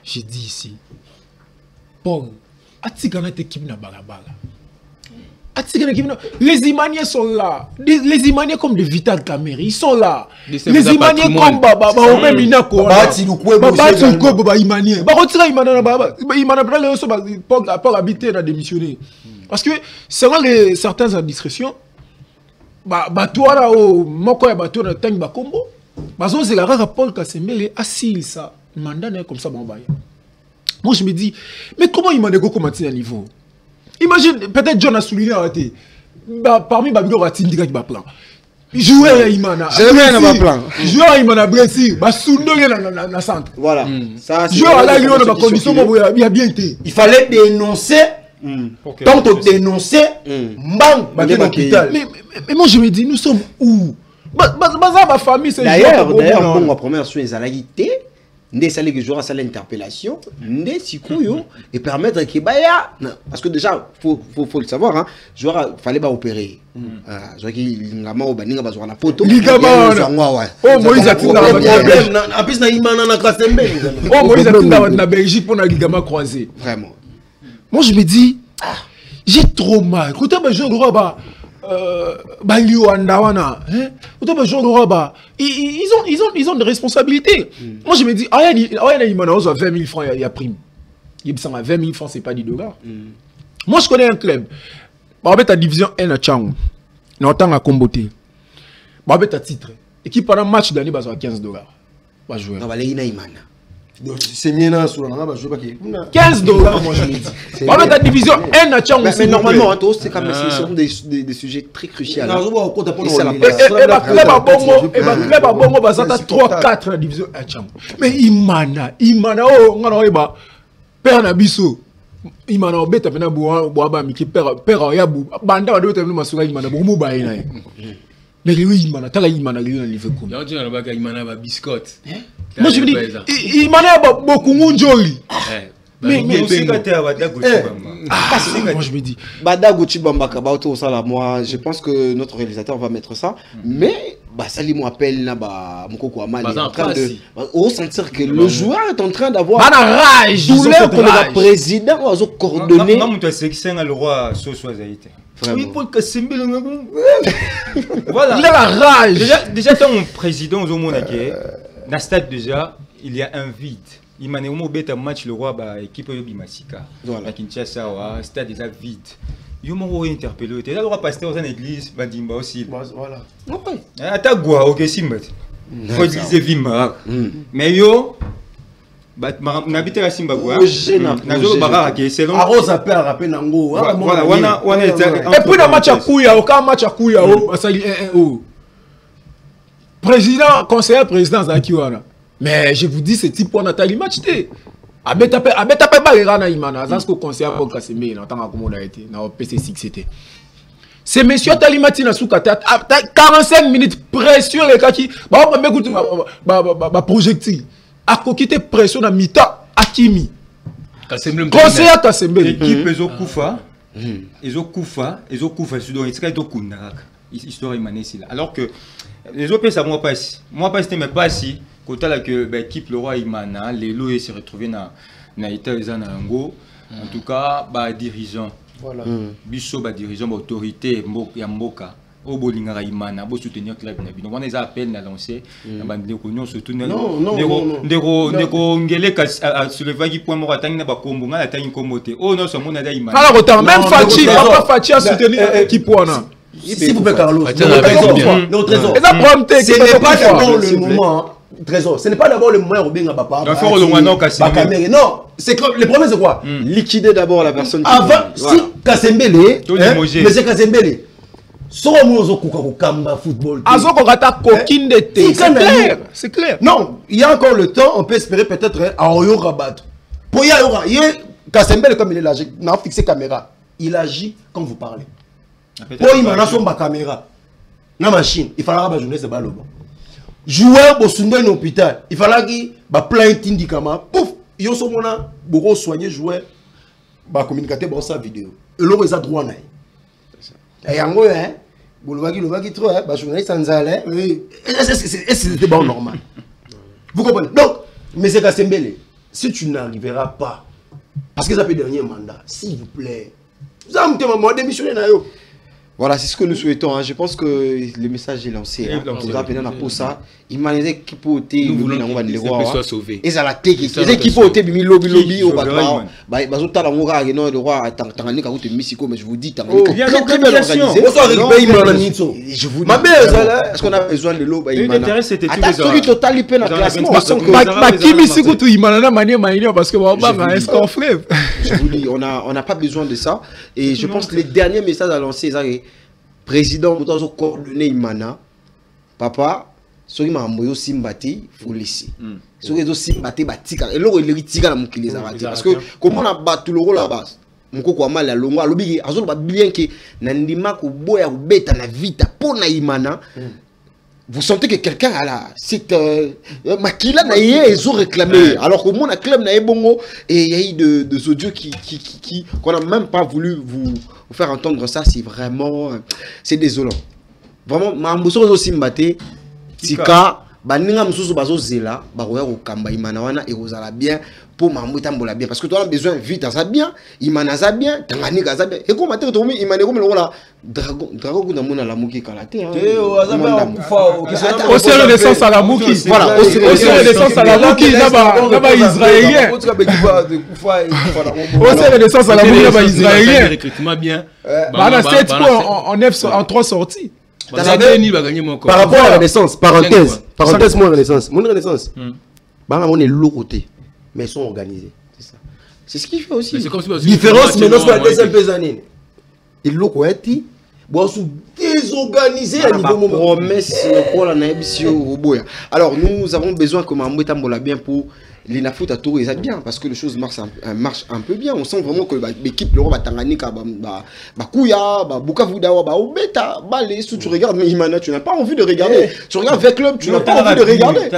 j'ai dit ici Paul atikana cette équipe na balabala atikana équipe les Imaniens sont là les Imaniens comme de Vital Kameri ils sont là les Imaniens comme baba même inako bati lukwe baba Imanien ba retira Imana na baba Imana prend le so Paul habiter na démissionner parce que selon les certaines indiscrétions ba toi là au moko ya bato na tangi ba kombo bazo c'est la rare Paul Kasembele assis ça mandat comme ça bon ba moi je me dis mais comment Imana go commencer à niveau imagine peut-être John a souligné arrêté parmi babilo ratindika qui ba plan joueur Imana joueur Imana Brésil ba soundonge na centre voilà ça joueur là il a condition il a bien été il fallait dénoncer tant on dénoncer mbang ba l'hôpital mais moi je me dis nous sommes où ma famille c'est d'ailleurs bon ma première chose ezalaki ndé salé que jouera ça l'interpellation ndé sikuyo et permettre que baya parce que déjà faut le savoir hein joueur fallait pas opérer joueur qui ngama obaninga ba jouer na photo oh Moïse atinda en plus na Imana na Kasembele oh Moïse atinda na Belgique pour na ligament croisé vraiment moi je me dis j'ai trop mal quand un joueur bah ils ont des responsabilités. Moi je me dis il m'a 20 000 francs il y a prime. Il me 20 000 francs c'est pas 10 $. Moi je connais un club. Bah ta division 1 à Tchang. Non tant à Komboté. Bah ta titre. Équipe pendant match d'année bah 15 $. Bah jouer. Non bah les Imana. C'est bien sur la base je pas qui 15 $. Moi je me dis. Bah ta division 1 à Tchang. Mais normalement c'est comme ce sont des sujets très cruciaux. Et bah bon bah ça 3-4 la division 1 Tchang. Mais Imana oh ngana ba père na biso Imana obeta pena boaba miki père ya bu banda ba dote masura Imana bo ba ina. Mais lui Imana tala Imana lui na niveau comme. Ya tu na ba Imana ba biscotte. Moi je me dis Imana ba beaucoup ngunjoli. Mais aussi quand tu as moi je me dis Bada Gucci Bambaka Baoto ça là moi je pense que notre réalisateur va mettre ça mais Sali m'appelle là, Mokoko Amal est en train de sentir que Bah, le joueur est en train d'avoir Bah, la rage, douleur ils ont que le rage. président a coordonné. Non, tu as sélectionné le roi Soso Zaïté. Vraiment. Oui, pour que c'est bien. Voilà. Il a la rage. Déjà, ton président, au monde, dans le stade, déjà, il y a un vide. Il m'a dit, un match, le roi, équipe de Bimasika. Voilà. À Kinshasa, le stade déjà vide. Il m'a interpellé. Il a le roi pasteur dans l'église, Badimba aussi. Voilà. Ouais. Ata gwa, ok, Simba. Faut utiliser Vimba. Mais yo, n'habite la Simba gwa. Nazo Barara qui est selon. Arrose appel à rappeler Nango. Voilà, on est. Et puis dans le match à Kouya, aucun match à Kouya, ça y est, président, conseiller président Zakiwana. Mais je vous dis, ce type pour Nathalie match t'es. Abeta Balera na Imana, Zansko conseiller pour Kassembe, dans tant qu'on a été, dans PC6 c'était. C'est monsieur Talimati na soukata 45 minutes pression les kaki. Bah on écoute projectile. A coquité pression na mita Akimi. Conseiller Kassembe. L'équipe Ezokoufa. Ezokoufa sur donc c'est do kundak. Histoire imanesi là. Alors que les OP ça moi pas c'était mais pas si côté là que l'équipe le roi Imana, les lois se retrouver na état Zanango. En tout cas, dirigeant. Voilà. Bisso dirigeant autorité Mboka. Au Bolingara Imana, pour soutenir le club. Donc on les appels à lancer. Surtout sur le vague point mort atteindre ba kombo nga atteindre komote. Oh non, ça mon ada Imana. Alors autant même Fachi, papa Fachi a soutenu l'équipe wana. S'il vous plaît Carlos. Ce n'est pas d'abord le moment. Trésor, ce n'est pas d'abord le moyen où bien papa. Non, c'est que le problème c'est quoi? Liquider d'abord la personne. Avant, si Kasembele, monsieur Kasembele, football. C'est clair. Non, il y a encore le temps, on peut espérer peut-être à Oyo Rabat. Pour y aller, Kasembele comme il est là, on a fixé caméra. Il agit quand vous parlez. Pour il m'a son caméra. La machine, il fallait que journée c'est pas le bon. Joueur au Sunday hôpital, il fallait qu'il plein d'indicaments. Pouf, il y a son mona, beaucoup soigner joueur, communiquer dans sa vidéo. Et l'autre est à droit naï. Et en gros, hein, le trop, hein, journaliste sans aller, c'était bon normal. Vous comprenez? Donc, M. Kasembele, si tu n'arriveras pas, parce que ça fait dernier mandat, s'il vous plaît, vous avez démissionné. Voilà, c'est ce que nous souhaitons. Hein. Je pense que le message est lancé. Pour ça, il m'a dit qu'il peut être sauvé. Et ça la tête. Il dit qu'il peut être lobby au bateau. Mais je vous dis, il y a très bien organisé. Je vous dis, est-ce qu'on a besoin de l'eau? L'intérêt c'était tout. Celui total, il peut dans le classement. Parce que je vous dis, on n'a pas besoin de ça. Et je pense que les derniers messages à lancer, c'est président, vous avez coordonné Imana, papa, ce qui m'a envoyé Simbati, il faut laisser. Ce qui est Simbati, et là, il est parce que comment on a battu le rôle là-bas, mon coco a mal à l'ongo, à l'obéi, à zone bien que Nandima ko boya ou bête na vita pour na Imana. Vous sentez que quelqu'un a là, c'est Makila n'a ils ont réclamé. Alors qu'au monde a club n'a bongo et il y a eu de audios qu'on n'a même pas voulu vous faire entendre ça. C'est vraiment, c'est désolant. Vraiment, Mamboso aussi mbaté, Tika, Baninga Msusu Bazo Zela, Baroya ou Kamba Imanawana et Rosala bien pour Mamoutambola bien. Parce que tu as besoin vite à ça bien, Imana ça bien, Tanganika ça bien. Et comment tu as Imana comme le rôle Dragon Goudamona la Mouki Kalate. Aussi renaissance à la Mouki. Voilà, aussi renaissance à la Mouki, là-bas israélien. Aussi renaissance à la Mouki, là-bas israélien. Recrutement bien. Bah, 7 points en 3 sorties. Par rapport à la Renaissance, parenthèse, mon Renaissance. Bah, on est lourd côté, mais ils sont organisés. C'est ça. C'est ce qu'il fait aussi. Différence, mais non, c'est la deuxième année. Et l'eau quoi est-il? Bon, sont désorganisés à niveau promesse pour la naïbisio. Alors, nous avons besoin que Mamou Tambola bien pour l'Inafoot à Tour et ça bien parce que les choses marchent un peu bien. On sent vraiment que l'équipe, le roi Tanganika, Kouya, Bukavudawa, Obeta, Balé, si tu regardes, mais Imana, tu n'as pas envie de regarder. Tu regardes avec club, tu n'as pas envie de regarder.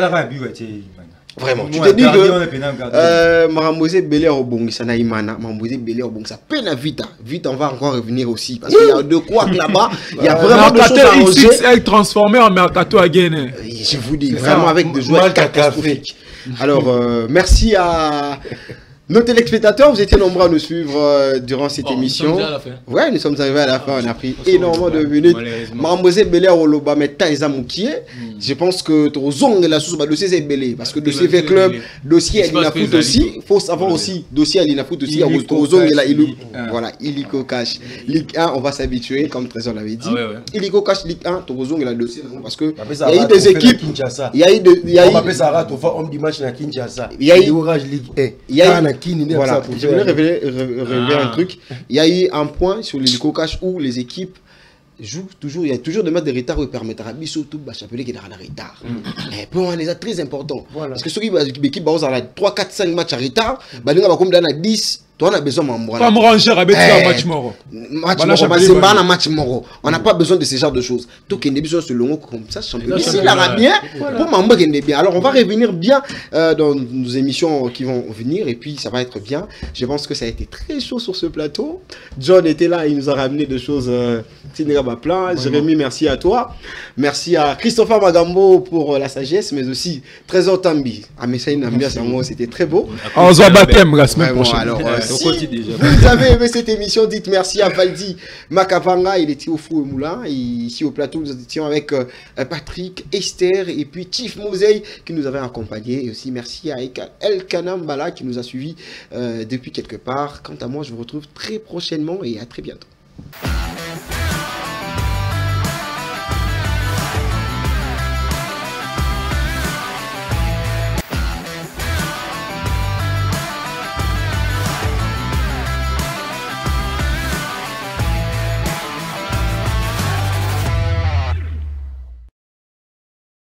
Vraiment, tu te dis que Maramosé Belé Obong, ça n'a imana, Maramosé Belé Obong, ça peine à vite. Vite, on va encore revenir aussi. Parce qu'il y a de quoi que là-bas, il y a vraiment de choses à arranger. XXL transformé en Mercato à Guinée. Je vous dis, vraiment avec des joueurs catastrophiques. Alors, merci à nos téléspectateurs. Vous étiez nombreux à nous suivre durant cette émission. Ouais, nous sommes arrivés à la fin. On a pris énormément de minutes. Maramosé Belé Oloba, mais Taïza Moukié. Je pense que Tozong la sous dossier c'est belé parce que dossier fait club, dossier Alina Foot aussi, il faut savoir aussi dossier Alina Foot aussi, Tozong et là voilà, Illico Cash Ligue 1, on va s'habituer comme Trésor l'avait dit. Illico Cash Ligue 1, Tozong et la dossier parce que il y a eu des équipes, il y a eu on appelle ça on dit match na Kinshasa. Il y a eu Ligue 1. Il y a eu voilà, je voulais révéler un truc, il y a eu un point sur l'Illico Cash où les équipes joue toujours, il y a toujours des matchs de retard qui permettent à surtout de chapeler qui est dans le retard. Mais pour on est très important. Voilà. Parce que ceux qui l'équipe ont 3, 4, 5 matchs en retard, bah nous avons 10. Toi, on a besoin de match moro. Match moro. On n'a pas besoin de ce genre de choses. Donc, il y a besoin de ce long comme ça. Ici, il aura bien. Pour Mamba, il est bien. Alors, on va revenir bien dans nos émissions qui vont venir. Et puis, ça va être bien. Je pense que ça a été très chaud sur ce plateau. John était là. Il nous a ramené des choses. Plein. Jérémy, merci à toi. Merci à Christopher Magambo pour la sagesse, mais aussi Trésor Tambi. À Messaï Nambia, c'était très beau. On se voit baptême la semaine prochaine. Alors, si vous avez aimé cette émission, dites merci à Valdi Makapanga, il était au Fou et Moulin. Et ici au plateau, nous étions avec Patrick, Esther et puis Chief Moseille qui nous avait accompagnés. Et aussi merci à El Kanambala qui nous a suivis depuis quelque part. Quant à moi, je vous retrouve très prochainement et à très bientôt.